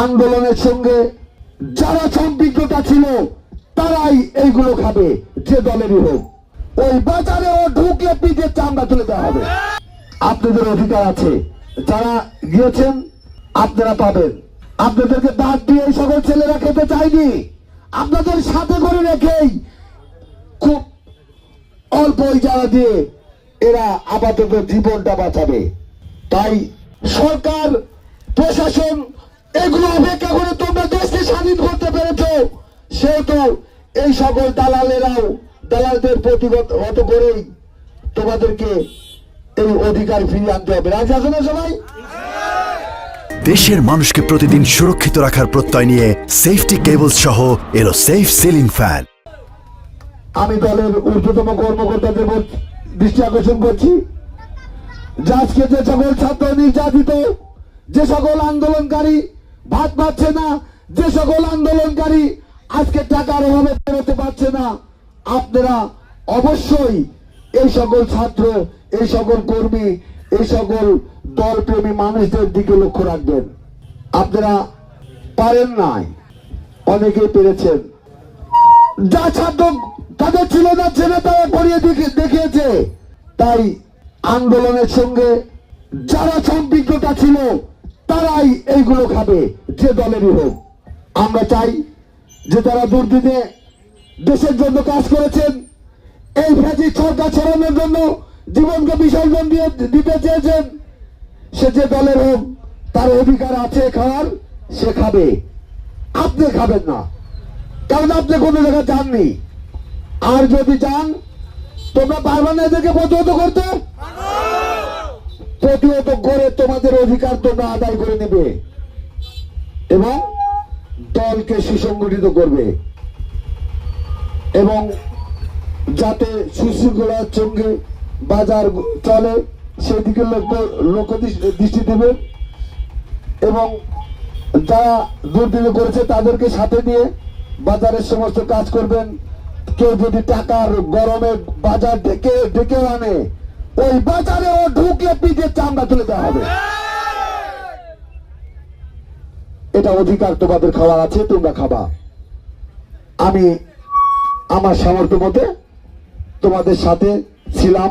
আন্দোলনের সঙ্গে যারা সম্পৃক্ততা ছিল তারাই এইগুলো খাবে, যে দলেরই হোক। ওই বাজারেও ঢুকলে পিঠের চামড়া তুলে দেওয়া হবে। আপনাদের অধিকার আছে, যারা গিয়েছেন আপনারা পাবেন। আপনাদেরকে দাঁত দিয়ে এই সকল ছেলেরা খেতে চাইনি, আপনাদের সাথে করে রেখেই খুব অল্প যারা দিয়ে এরা আপাতত জীবনটা বাঁচাবে। তাই সরকার প্রশাসন এগুলো অপেক্ষা করে তোমরা দেশকে স্বাধীন করতে পেরেছ, সেহেতু এই সকল দালালেরাও দালালদের প্রতিহত করেই তোমাদেরকে এই অধিকার ফিরিয়ে আনতে হবে। রাজি আছো না সবাই? দেশের মানুষকে প্রতিদিন সুরক্ষিত রাখার প্রত্যয় নিয়ে সেফটি কেবলস সহ এলো সেফ সিলিং ফ্যান। আমি দলের ঊর্ধ্বতম কর্মকর্তাদের দৃষ্টি আকর্ষণ করছি, আজকে যে সকল ছাত্র নির্যাতিত, যে সকল আন্দোলনকারী ভাত পাচ্ছে না, যে সকল আন্দোলনকারী আজকে টাকার অভাবে বেরোতে পারছে না, আপনারা অবশ্যই এই সকল ছাত্র, এই সকল কর্মী, এই সকল দলপ্রেমী মানুষদের দিকে লক্ষ্য রাখবেন। আপনারা পারেন নাই, অনেকেই পেরেছেন। যা ছাত্র তাদের ছিল না ছেলে তারা পড়িয়ে দেখিয়েছে। তাই আন্দোলনের সঙ্গে যারা সম্পৃক্ততা ছিল তারাই এইগুলো খাবে, যে দলেরই হোক। আমরা চাই যে তারা দুর্দিনে দেশের জন্য কাজ করেছেন, এই ফ্যাসিস্ট সরকার ছড়ানোর জন্য জীবনকে বিসর্জন দিতে চেয়েছেন, সে যে দলের হোক তার অধিকার আছে খাওয়ার, সে খাবে। আপনি খাবেন না, কারণ আপনি কোনো জায়গায় যাননি। আর যদি যান, তোমরা পারবে না এদেরকে প্রতিহত করতে। প্রতিহত করে তোমাদের অধিকার তোমরা আদায় করে নেবে এবং দলকে সুসংগঠিত করবে, এবং যাতে সুশৃঙ্খলার সঙ্গে বাজার চলে সেদিকে লক্ষ্য দৃষ্টি দেবেন, এবং যারা দুর্নীতি করেছে তাদেরকে সাথে নিয়ে বাজারের সমস্ত কাজ করবেন। কেউ যদি টাকার গরমে বাজার ডেকে আনে, ওই বাজারেও ঢুকলে পিঠের চামড়া তুলে দেওয়া হবে। এটা অধিকার তোমাদের খাওয়ার আছে, তোমরা খাবা। আমি আমার সামর্থ্য মতে তোমাদের সাথে ছিলাম।